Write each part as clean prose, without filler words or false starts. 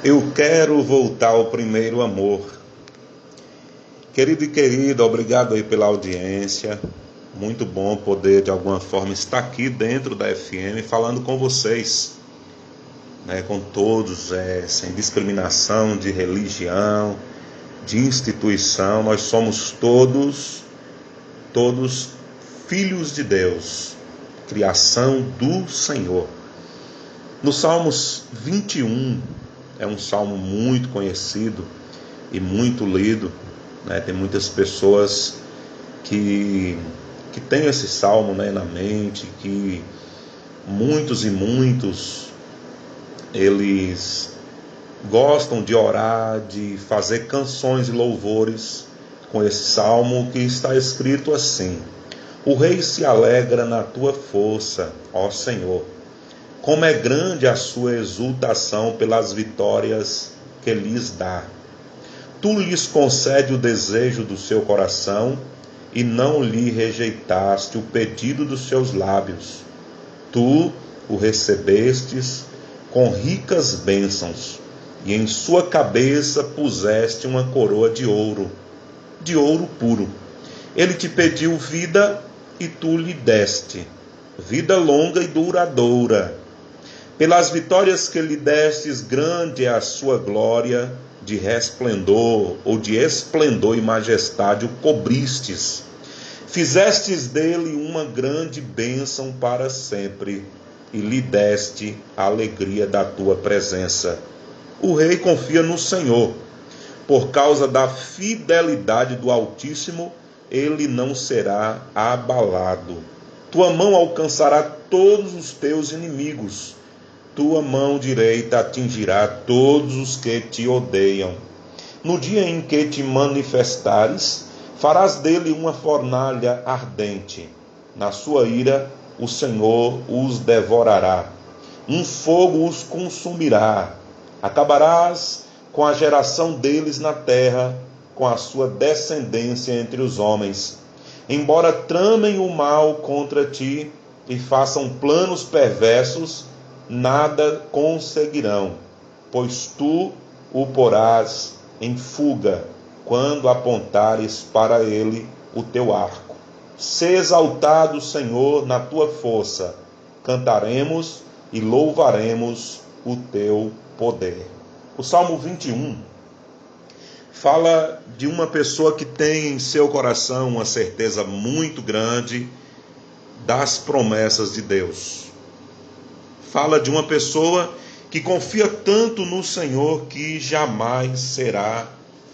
Eu quero voltar ao primeiro amor. Querido e querida, obrigado aí pela audiência. Muito bom poder, de alguma forma, estar aqui dentro da FM falando com vocês, com todos, sem discriminação de religião, de instituição. Nós somos todos filhos de Deus, criação do Senhor. No Salmos 21, é um salmo muito conhecido e muito lido, Tem muitas pessoas que têm esse salmo, na mente, que muitos eles gostam de orar, de fazer canções e louvores com esse salmo, que está escrito assim: o rei se alegra na tua força, ó Senhor. Como é grande a sua exultação pelas vitórias que lhes dá. Tu lhes concede o desejo do seu coração e não lhe rejeitaste o pedido dos seus lábios. Tu o recebestes com ricas bênçãos e em sua cabeça puseste uma coroa de ouro puro. Ele te pediu vida e tu lhe deste, vida longa e duradoura. Pelas vitórias que lhe destes, grande é a sua glória, de resplendor ou de esplendor e majestade o cobristes. Fizestes dele uma grande bênção para sempre, e lhe deste a alegria da tua presença. O rei confia no Senhor. Por causa da fidelidade do Altíssimo, ele não será abalado. Tua mão alcançará todos os teus inimigos. Tua mão direita atingirá todos os que te odeiam. No dia em que te manifestares, farás dele uma fornalha ardente. Na sua ira, o Senhor os devorará. Um fogo os consumirá. Acabarás com a geração deles na terra, com a sua descendência entre os homens. Embora tramem o mal contra ti e façam planos perversos, nada conseguirão, pois tu o porás em fuga quando apontares para ele o teu arco. Sê exaltado, Senhor, na tua força. Cantaremos e louvaremos o teu poder. O Salmo 21 fala de uma pessoa que tem em seu coração uma certeza muito grande das promessas de Deus. Fala de uma pessoa que confia tanto no Senhor que jamais será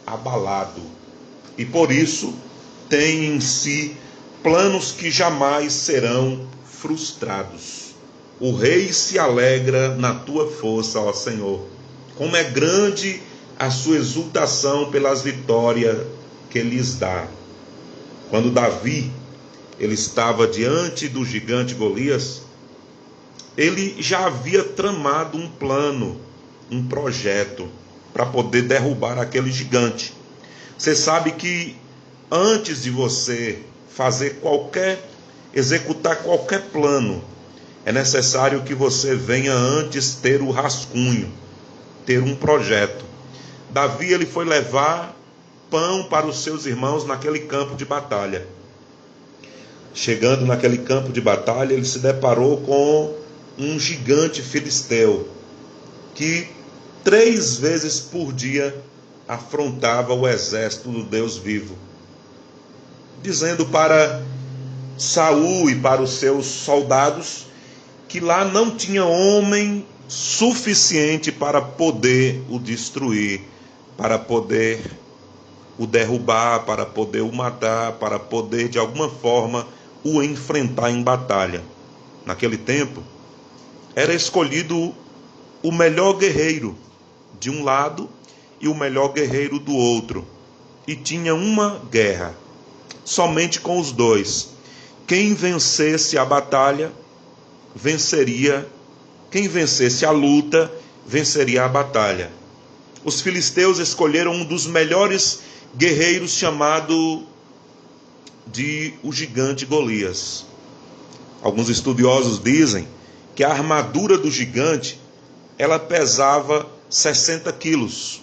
abalado. E por isso tem em si planos que jamais serão frustrados. O rei se alegra na tua força, ó Senhor. Como é grande a sua exultação pelas vitórias que lhes dá. Quando Davi ele estava diante do gigante Golias, ele já havia tramado um plano, um projeto para poder derrubar aquele gigante. Você sabe que antes de você executar qualquer plano, é necessário que você venha antes ter o rascunho, ter um projeto. Davi ele foi levar pão para os seus irmãos naquele campo de batalha. Chegando naquele campo de batalha, ele se deparou com um gigante filisteu que 3 vezes por dia afrontava o exército do Deus vivo, dizendo para Saul e para os seus soldados que lá não tinha homem suficiente para poder o destruir, para poder o derrubar, para poder o matar, para poder de alguma forma o enfrentar em batalha. Naquele tempo era escolhido o melhor guerreiro de um lado e o melhor guerreiro do outro, e tinha uma guerra somente com os dois. Quem vencesse a batalha venceria. Quem vencesse a luta venceria a batalha. Os filisteus escolheram um dos melhores guerreiros, chamado de o gigante Golias. Alguns estudiosos dizem que a armadura do gigante ela pesava 60 quilos.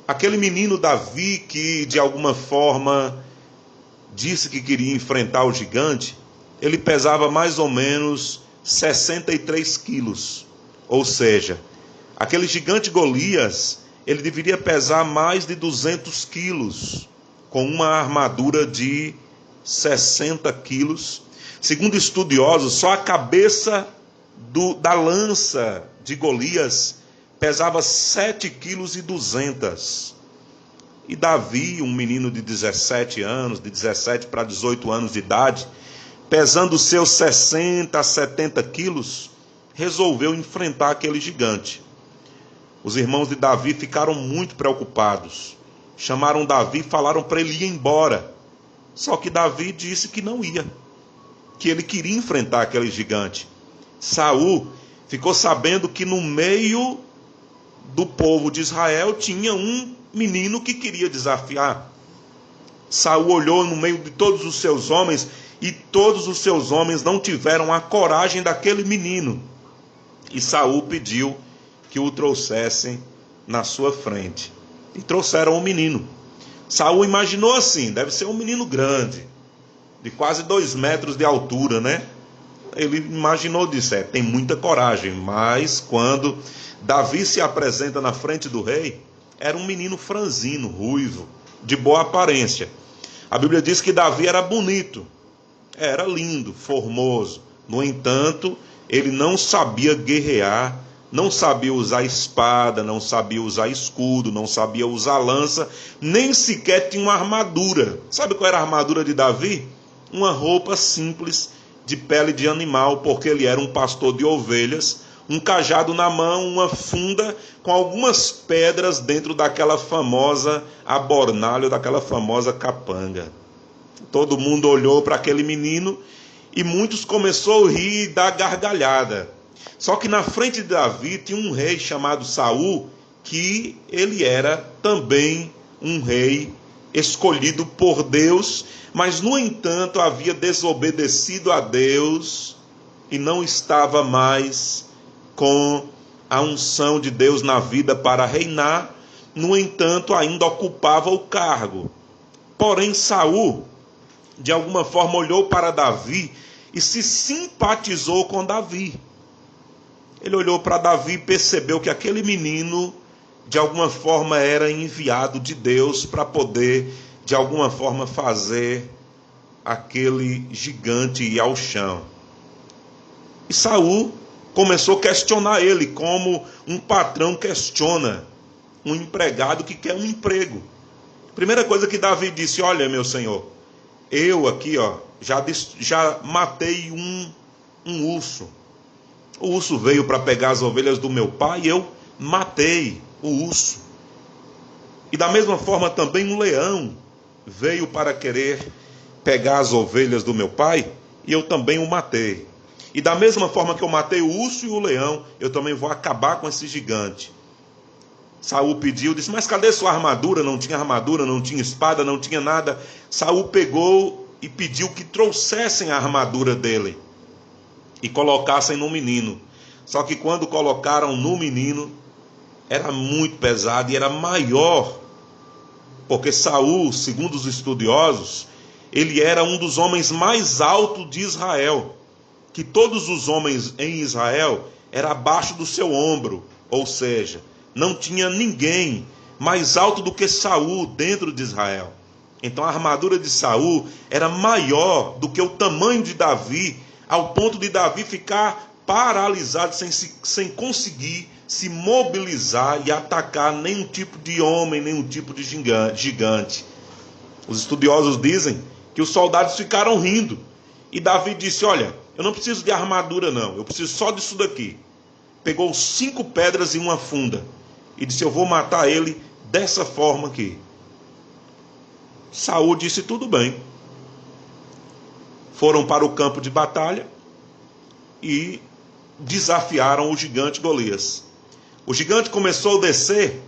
Aquele menino Davi que de alguma forma disse que queria enfrentar o gigante, ele pesava mais ou menos 63 quilos. Ou seja, aquele gigante Golias, ele deveria pesar mais de 200 quilos, com uma armadura de 60 quilos. Segundo estudiosos, só a cabeça da lança de Golias pesava 7,2 kg. E Davi, um menino de 17 anos, de 17 para 18 anos de idade, pesando seus 60 a 70 quilos, resolveu enfrentar aquele gigante. Os irmãos de Davi ficaram muito preocupados. Chamaram Davi e falaram para ele ir embora. Só que Davi disse que não ia, que ele queria enfrentar aquele gigante. Saul ficou sabendo que no meio do povo de Israel tinha um menino que queria desafiar. Saul olhou no meio de todos os seus homens, e todos os seus homens não tiveram a coragem daquele menino. E Saul pediu que o trouxessem na sua frente. E trouxeram o menino. Saul imaginou assim: deve ser um menino grande, de quase 2 metros de altura, né? Ele imaginou disso, tem muita coragem. Mas quando Davi se apresenta na frente do rei, era um menino franzino, ruivo, de boa aparência. A Bíblia diz que Davi era bonito, era lindo, formoso. No entanto, ele não sabia guerrear, não sabia usar espada, não sabia usar escudo, não sabia usar lança, nem sequer tinha uma armadura. Sabe qual era a armadura de Davi? Uma roupa simples de pele de animal, porque ele era um pastor de ovelhas, um cajado na mão, uma funda com algumas pedras dentro daquela famosa abornalho, daquela famosa capanga. Todo mundo olhou para aquele menino e muitos começaram a rir e dar gargalhada. Só que na frente de Davi tinha um rei chamado Saul, que ele era também um rei escolhido por Deus, mas no entanto havia desobedecido a Deus e não estava mais com a unção de Deus na vida para reinar. No entanto, ainda ocupava o cargo. Porém, Saul, de alguma forma, olhou para Davi e se simpatizou com Davi. Ele olhou para Davi e percebeu que aquele menino, de alguma forma, era enviado de Deus para poder, de alguma forma, fazer aquele gigante ir ao chão. E Saul começou a questionar ele, como um patrão questiona um empregado que quer um emprego. Primeira coisa que Davi disse: olha, meu senhor, eu aqui já matei um urso. O urso veio para pegar as ovelhas do meu pai e eu matei o urso. E da mesma forma também um leão veio para querer pegar as ovelhas do meu pai e eu também o matei. E da mesma forma que eu matei o urso e o leão, eu também vou acabar com esse gigante. Saul pediu, disse: mas cadê sua armadura? Não tinha armadura, não tinha espada, não tinha nada. Saul pegou e pediu que trouxessem a armadura dele e colocassem no menino. Só que quando colocaram no menino, era muito pesado e era maior, porque Saul, segundo os estudiosos, ele era um dos homens mais altos de Israel, que todos os homens em Israel eram abaixo do seu ombro, ou seja, não tinha ninguém mais alto do que Saul dentro de Israel. Então a armadura de Saul era maior do que o tamanho de Davi, ao ponto de Davi ficar paralisado, sem conseguir se mobilizar e atacar nenhum tipo de homem, nenhum tipo de gigante. Os estudiosos dizem que os soldados ficaram rindo, e Davi disse: olha, eu não preciso de armadura não, eu preciso só disso daqui. Pegou 5 pedras e uma funda e disse: eu vou matar ele dessa forma aqui. Saul disse: tudo bem. Foram para o campo de batalha e desafiaram o gigante Golias. O gigante começou a descer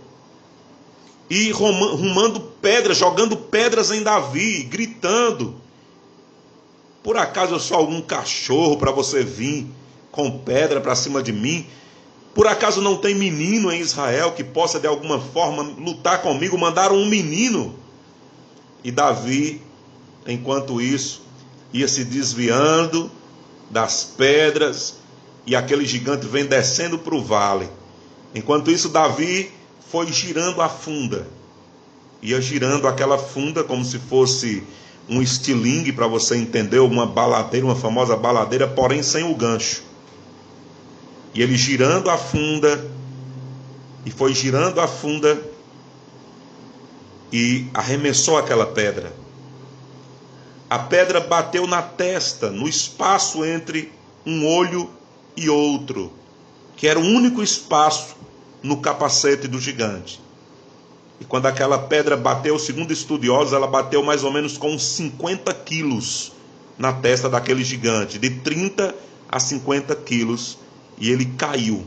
e rumando pedras, jogando pedras em Davi, gritando: por acaso eu sou algum cachorro para você vir com pedra para cima de mim? Por acaso não tem menino em Israel que possa de alguma forma lutar comigo? Mandaram um menino. E Davi, enquanto isso, ia se desviando das pedras, e aquele gigante vem descendo para o vale. Enquanto isso, Davi foi girando a funda. Ia girando aquela funda como se fosse um estilingue, para você entender, uma baladeira, uma famosa baladeira, porém sem o gancho. E ele girando a funda, e foi girando a funda, e arremessou aquela pedra. A pedra bateu na testa, no espaço entre um olho e outro, que era o único espaço no capacete do gigante. E quando aquela pedra bateu, segundo estudiosos, ela bateu mais ou menos com uns 50 quilos na testa daquele gigante, de 30 a 50 quilos, e ele caiu.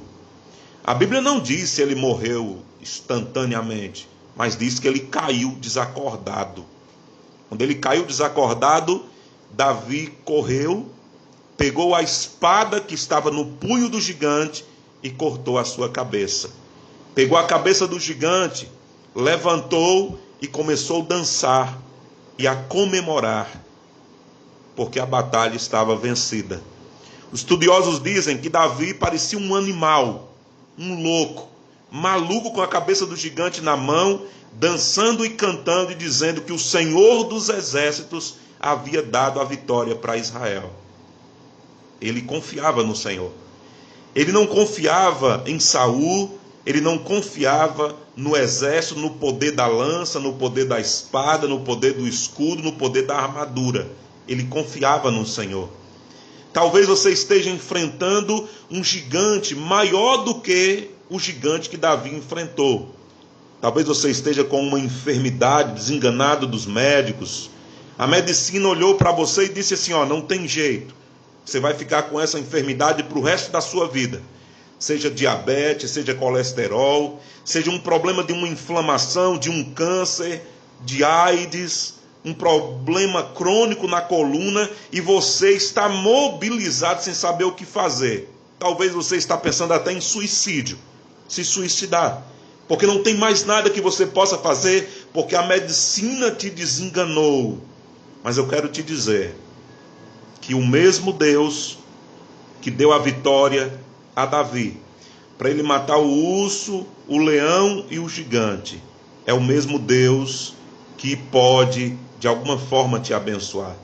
A Bíblia não diz se ele morreu instantaneamente, mas diz que ele caiu desacordado. Quando ele caiu desacordado, Davi correu, pegou a espada que estava no punho do gigante e cortou a sua cabeça. Pegou a cabeça do gigante, levantou e começou a dançar e a comemorar, porque a batalha estava vencida. Os estudiosos dizem que Davi parecia um animal, um louco, maluco, com a cabeça do gigante na mão, dançando e cantando e dizendo que o Senhor dos exércitos havia dado a vitória para Israel. Ele confiava no Senhor. Ele não confiava em Saul, ele não confiava no exército, no poder da lança, no poder da espada, no poder do escudo, no poder da armadura. Ele confiava no Senhor. Talvez você esteja enfrentando um gigante maior do que o gigante que Davi enfrentou. Talvez você esteja com uma enfermidade, desenganado dos médicos. A medicina olhou para você e disse assim: não tem jeito. Você vai ficar com essa enfermidade para o resto da sua vida. Seja diabetes, seja colesterol, seja um problema de uma inflamação, de um câncer, de AIDS, um problema crônico na coluna, e você está mobilizado sem saber o que fazer. Talvez você está pensando até em suicídio, se suicidar. Porque não tem mais nada que você possa fazer, porque a medicina te desenganou. Mas eu quero te dizer que o mesmo Deus que deu a vitória a Davi, para ele matar o urso, o leão e o gigante, é o mesmo Deus que pode de alguma forma te abençoar.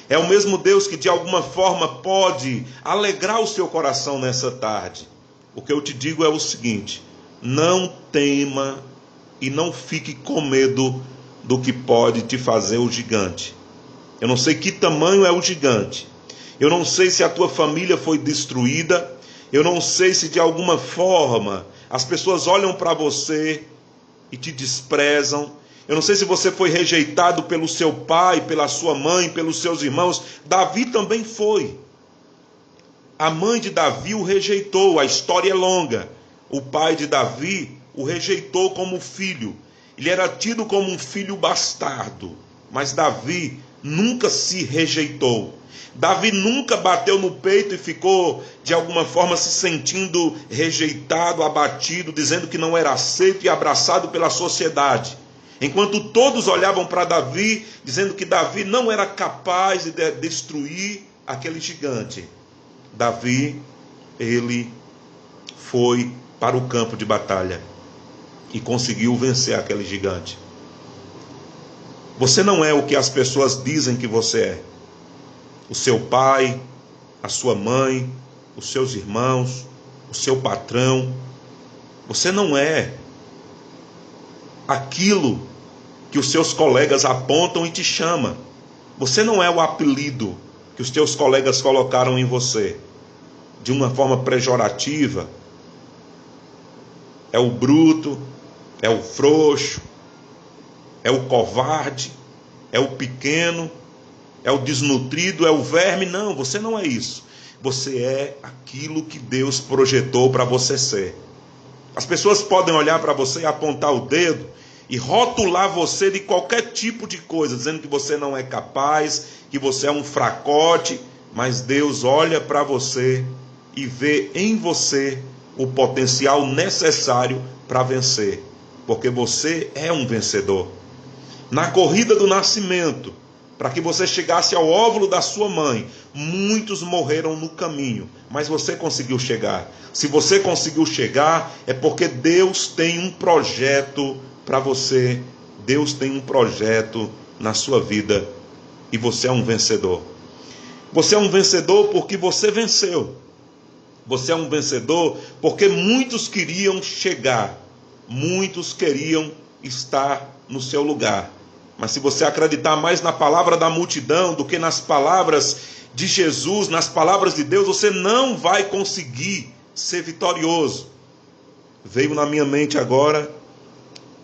É o mesmo Deus que de alguma forma pode alegrar o seu coração nessa tarde. O que eu te digo é o seguinte: não tema e não fique com medo do que pode te fazer o gigante. Eu não sei que tamanho é o gigante. Eu não sei se a tua família foi destruída. Eu não sei se de alguma forma as pessoas olham para você e te desprezam. Eu não sei se você foi rejeitado pelo seu pai, pela sua mãe, pelos seus irmãos. Davi também foi. A mãe de Davi o rejeitou. A história é longa. O pai de Davi o rejeitou como filho. Ele era tido como um filho bastardo. Mas Davi nunca se rejeitou. Davi nunca bateu no peito e ficou de alguma forma se sentindo rejeitado, abatido, dizendo que não era aceito e abraçado pela sociedade. Enquanto todos olhavam para Davi, dizendo que Davi não era capaz de destruir aquele gigante. Davi, ele foi para o campo de batalha e conseguiu vencer aquele gigante. Você não é o que as pessoas dizem que você é. O seu pai, a sua mãe, os seus irmãos, o seu patrão. Você não é aquilo que os seus colegas apontam e te chamam. Você não é o apelido que os teus colegas colocaram em você de uma forma pejorativa. É o bruto, é o frouxo, é o covarde, é o pequeno, é o desnutrido, é o verme. Não, você não é isso. Você é aquilo que Deus projetou para você ser. As pessoas podem olhar para você e apontar o dedo e rotular você de qualquer tipo de coisa, dizendo que você não é capaz, que você é um fracote, mas Deus olha para você e vê em você o potencial necessário para vencer, porque você é um vencedor. Na corrida do nascimento, para que você chegasse ao óvulo da sua mãe, muitos morreram no caminho, mas você conseguiu chegar. Se você conseguiu chegar, é porque Deus tem um projeto para você. Deus tem um projeto na sua vida e você é um vencedor. Você é um vencedor porque você venceu. Você é um vencedor porque muitos queriam chegar, muitos queriam estar no seu lugar. Mas se você acreditar mais na palavra da multidão do que nas palavras de Jesus, nas palavras de Deus, você não vai conseguir ser vitorioso. Veio na minha mente agora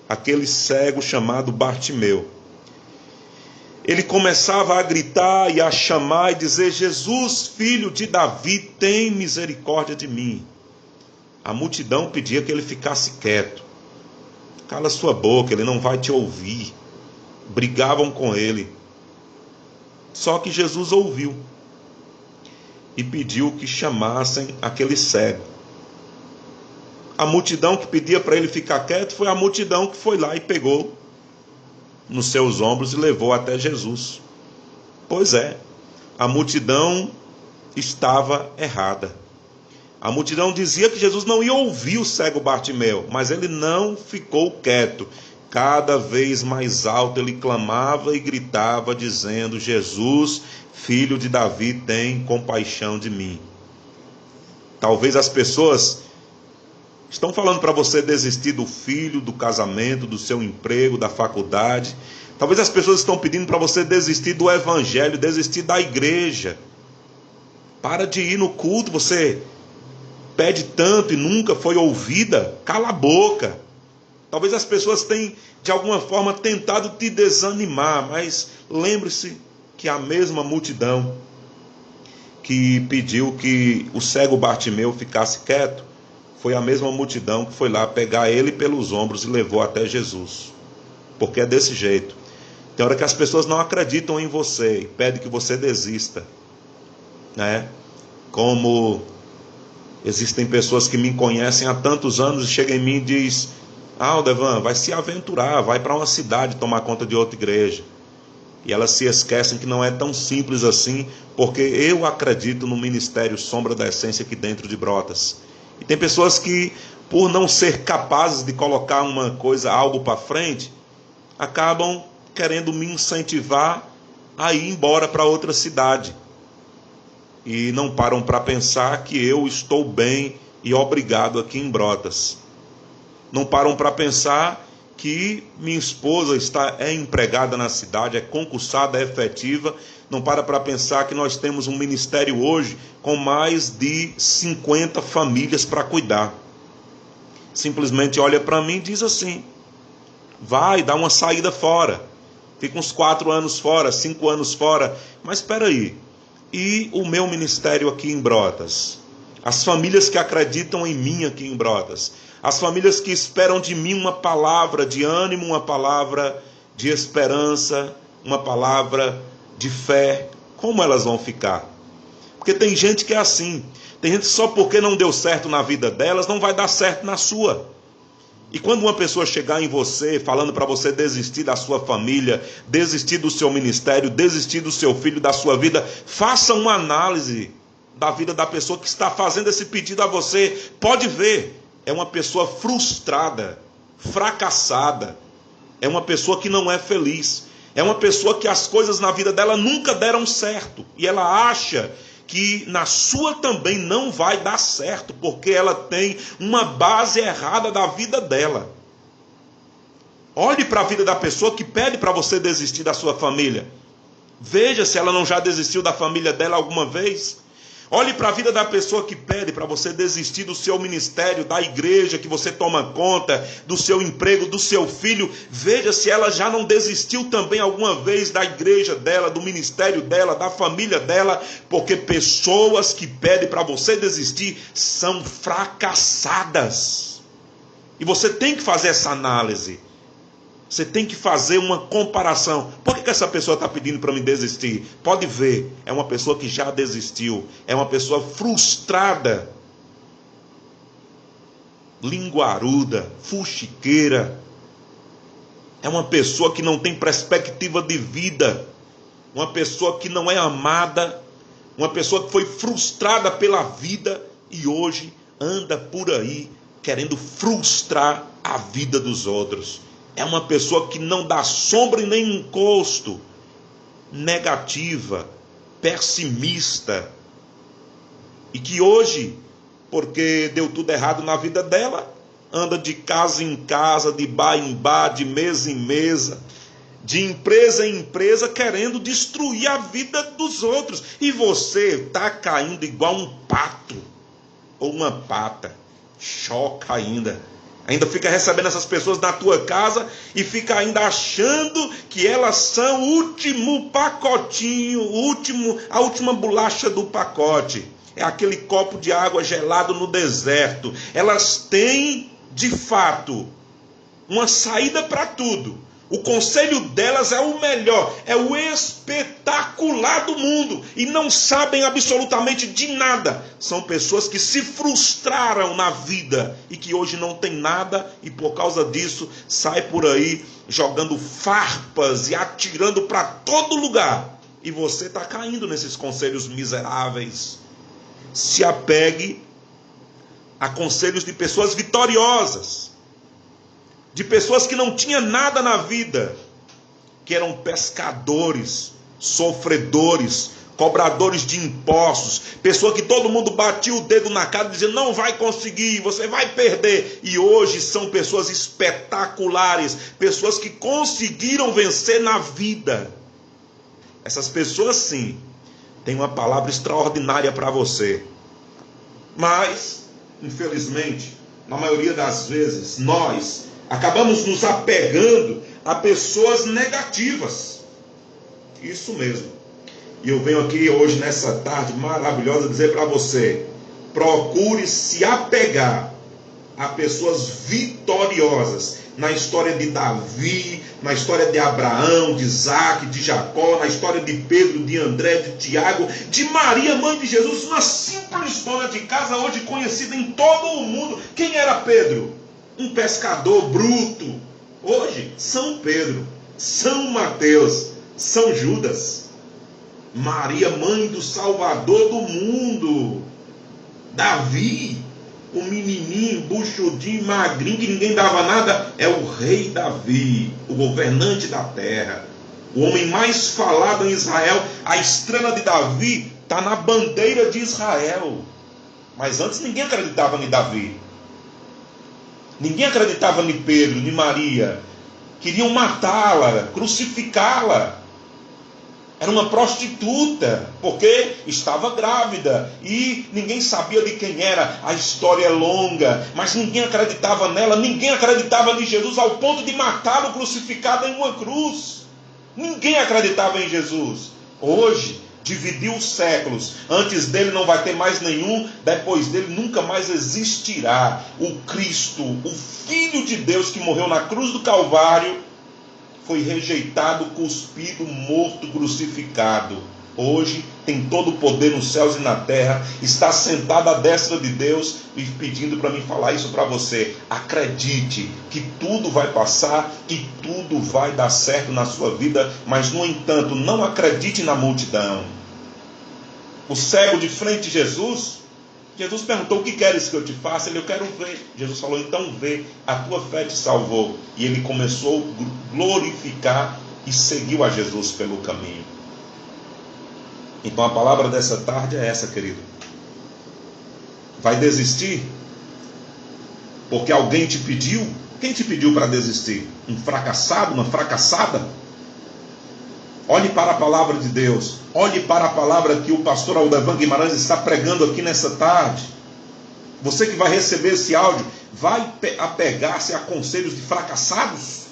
aquele cego chamado Bartimeu. Ele começava a gritar e a chamar e dizer: Jesus, filho de Davi, tem misericórdia de mim. A multidão pedia que ele ficasse quieto. Cala sua boca, ele não vai te ouvir. Brigavam com ele. Só que Jesus ouviu e pediu que chamassem aquele cego. A multidão que pedia para ele ficar quieto foi a multidão que foi lá e pegou nos seus ombros e levou até Jesus. Pois é, a multidão estava errada. A multidão dizia que Jesus não ia ouvir o cego Bartimeu, mas ele não ficou quieto. Cada vez mais alto ele clamava e gritava, dizendo: Jesus, filho de Davi, tem compaixão de mim. Talvez as pessoas estão falando para você desistir do filho, do casamento, do seu emprego, da faculdade. Talvez as pessoas estão pedindo para você desistir do evangelho, desistir da igreja. Para de ir no culto, você pede tanto e nunca foi ouvida. Cala a boca. Talvez as pessoas tenham, de alguma forma, tentado te desanimar, mas lembre-se que a mesma multidão que pediu que o cego Bartimeu ficasse quieto, foi a mesma multidão que foi lá pegar ele pelos ombros e levou até Jesus. Porque é desse jeito. Tem hora que as pessoas não acreditam em você e pedem que você desista, né? Como existem pessoas que me conhecem há tantos anos e chegam em mim e dizem: Aldevan, vai se aventurar, vai para uma cidade tomar conta de outra igreja. E elas se esquecem que não é tão simples assim, porque eu acredito no ministério Sombra da Essência aqui dentro de Brotas. E tem pessoas que, por não ser capazes de colocar uma coisa, algo para frente, acabam querendo me incentivar a ir embora para outra cidade. E não param para pensar que eu estou bem e obrigado aqui em Brotas. Não param para pensar que minha esposa é empregada na cidade, é concursada, é efetiva. Não para pensar que nós temos um ministério hoje com mais de 50 famílias para cuidar. Simplesmente olha para mim e diz assim: vai, dá uma saída fora. Fica uns 4 anos fora, 5 anos fora. Mas espera aí, e o meu ministério aqui em Brotas? As famílias que acreditam em mim aqui em Brotas? As famílias que esperam de mim uma palavra de ânimo, uma palavra de esperança, uma palavra de fé, como elas vão ficar? Porque tem gente que é assim. Tem gente que só porque não deu certo na vida delas, não vai dar certo na sua. E quando uma pessoa chegar em você, falando para você desistir da sua família, desistir do seu ministério, desistir do seu filho, da sua vida, faça uma análise da vida da pessoa que está fazendo esse pedido a você. Pode ver. É uma pessoa frustrada, fracassada. É uma pessoa que não é feliz. É uma pessoa que as coisas na vida dela nunca deram certo. E ela acha que na sua também não vai dar certo, porque ela tem uma base errada da vida dela. Olhe para a vida da pessoa que pede para você desistir da sua família. Veja se ela não já desistiu da família dela alguma vez. Olhe para a vida da pessoa que pede para você desistir do seu ministério, da igreja que você toma conta, do seu emprego, do seu filho. Veja se ela já não desistiu também alguma vez da igreja dela, do ministério dela, da família dela. Porque pessoas que pedem para você desistir são fracassadas. E você tem que fazer essa análise. Você tem que fazer uma comparação. Por que essa pessoa está pedindo para me desistir? Pode ver, é uma pessoa que já desistiu. É uma pessoa frustrada. linguaruda, fuxiqueira. É uma pessoa que não tem perspectiva de vida, uma pessoa que não é amada, uma pessoa que foi frustrada pela vida e hoje anda por aí querendo frustrar a vida dos outros. É uma pessoa que não dá sombra e nem encosto, negativa, pessimista, e que hoje, porque deu tudo errado na vida dela, anda de casa em casa, de bar em bar, de mesa em mesa, de empresa em empresa, querendo destruir a vida dos outros. E você está caindo igual um pato ou uma pata. Choca ainda. Ainda fica recebendo essas pessoas na tua casa e fica ainda achando que elas são o último pacotinho, a última bolacha do pacote. É aquele copo de água gelado no deserto. Elas têm, de fato, uma saída para tudo. O conselho delas é o melhor, é o espetacular do mundo. E não sabem absolutamente de nada. São pessoas que se frustraram na vida e que hoje não tem nada. E por causa disso, sai por aí jogando farpas e atirando para todo lugar. E você está caindo nesses conselhos miseráveis. Se apegue a conselhos de pessoas vitoriosas, de pessoas que não tinham nada na vida, que eram pescadores, sofredores, cobradores de impostos, pessoa que todo mundo batia o dedo na cara dizendo não vai conseguir, você vai perder, e hoje são pessoas espetaculares, pessoas que conseguiram vencer na vida. Essas pessoas sim, têm uma palavra extraordinária para você, mas infelizmente, na maioria das vezes, nós acabamos nos apegando a pessoas negativas. Isso mesmo. E eu venho aqui hoje, nessa tarde maravilhosa, dizer para você: procure se apegar a pessoas vitoriosas. Na história de Davi, na história de Abraão, de Isaac, de Jacó, na história de Pedro, de André, de Tiago, de Maria, mãe de Jesus, uma simples dona de casa hoje conhecida em todo o mundo. Quem era Pedro? Um pescador bruto. Hoje, São Pedro, São Mateus, São Judas. Maria, mãe do Salvador do mundo. Davi, o menininho, buchudinho, magrinho, que ninguém dava nada, é o rei Davi, o governante da terra, o homem mais falado em Israel. A estrela de Davi está na bandeira de Israel. Mas antes ninguém acreditava em Davi. Ninguém acreditava em Pedro, em Maria. Queriam matá-la, crucificá-la. Era uma prostituta, porque estava grávida e ninguém sabia de quem era. A história é longa, mas ninguém acreditava nela, ninguém acreditava em Jesus ao ponto de matá-lo crucificado em uma cruz. Ninguém acreditava em Jesus. Hoje, dividiu os séculos. Antes dele não vai ter mais nenhum, depois dele nunca mais existirá. O Cristo, o Filho de Deus que morreu na cruz do Calvário, foi rejeitado, cuspido, morto, crucificado. Hoje tem todo o poder nos céus e na terra, está sentado à destra de Deus e pedindo para mim falar isso para você. Acredite que tudo vai passar e tudo vai dar certo na sua vida, mas no entanto não acredite na multidão. O cego de frente de Jesus perguntou: o que queres que eu te faça? Ele: eu quero ver. Jesus falou: então vê, a tua fé te salvou. E ele começou a glorificar e seguiu a Jesus pelo caminho. Então a palavra dessa tarde é essa, querido. Vai desistir? Porque alguém te pediu? Quem te pediu para desistir? Um fracassado, uma fracassada? Olhe para a palavra de Deus. Olhe para a palavra que o pastor Aldevan Guimarães está pregando aqui nessa tarde. Você que vai receber esse áudio, vai apegar-se a conselhos de fracassados?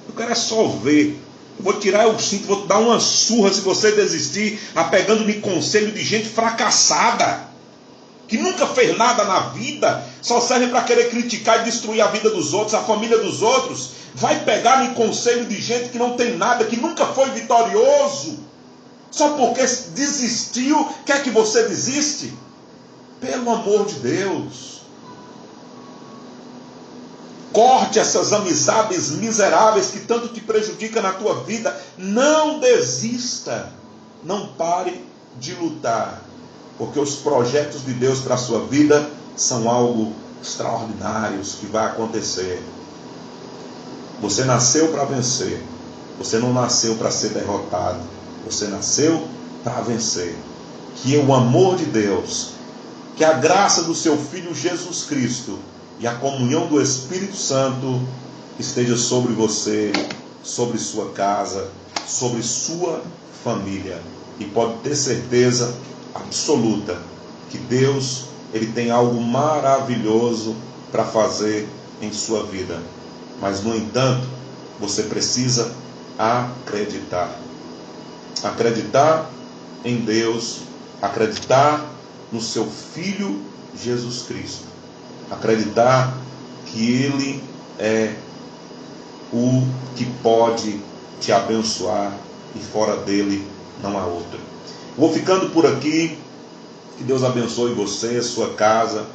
Eu quero é só ver. Eu vou tirar o cinto, vou te dar uma surra se você desistir, apegando-me conselho de gente fracassada, que nunca fez nada na vida, só serve para querer criticar e destruir a vida dos outros, a família dos outros. Vai pegar no conselho de gente que não tem nada, que nunca foi vitorioso, só porque desistiu. Quer que você desiste? Pelo amor de Deus, Corte essas amizades miseráveis que tanto te prejudicam na tua vida. Não desista. Não pare de lutar. Porque os projetos de Deus para a sua vida são algo extraordinários que vai acontecer. Você nasceu para vencer. Você não nasceu para ser derrotado. Você nasceu para vencer. Que o amor de Deus, que a graça do seu Filho Jesus Cristo e a comunhão do Espírito Santo esteja sobre você, sobre sua casa, sobre sua família. E pode ter certeza absoluta que Deus, Ele tem algo maravilhoso para fazer em sua vida. Mas, no entanto, você precisa acreditar. Acreditar em Deus, acreditar no seu Filho Jesus Cristo. Acreditar que Ele é o que pode te abençoar e fora dele não há outro. Vou ficando por aqui. Que Deus abençoe você, sua casa,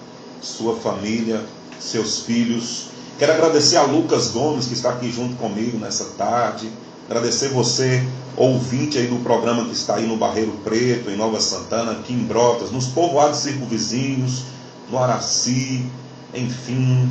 sua família, seus filhos. Quero agradecer a Lucas Gomes, que está aqui junto comigo nessa tarde. Agradecer você, ouvinte aí do programa que está aí no Barreiro Preto, em Nova Santana, aqui em Brotas, nos povoados circunvizinhos, no Araci, enfim,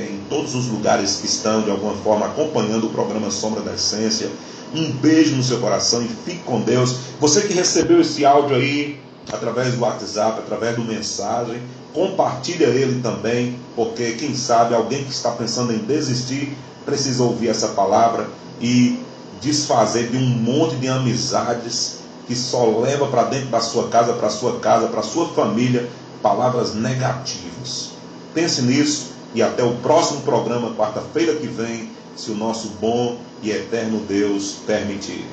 em todos os lugares que estão de alguma forma acompanhando o programa Sombra da Essência. Um beijo no seu coração e fique com Deus. Você que recebeu esse áudio aí através do WhatsApp, através do mensagem, compartilha ele também, porque quem sabe alguém que está pensando em desistir precisa ouvir essa palavra e desfazer de um monte de amizades que só leva para dentro da sua casa, para sua família, palavras negativas. Pense nisso e até o próximo programa, quarta-feira que vem, se o nosso bom e eterno Deus permitir.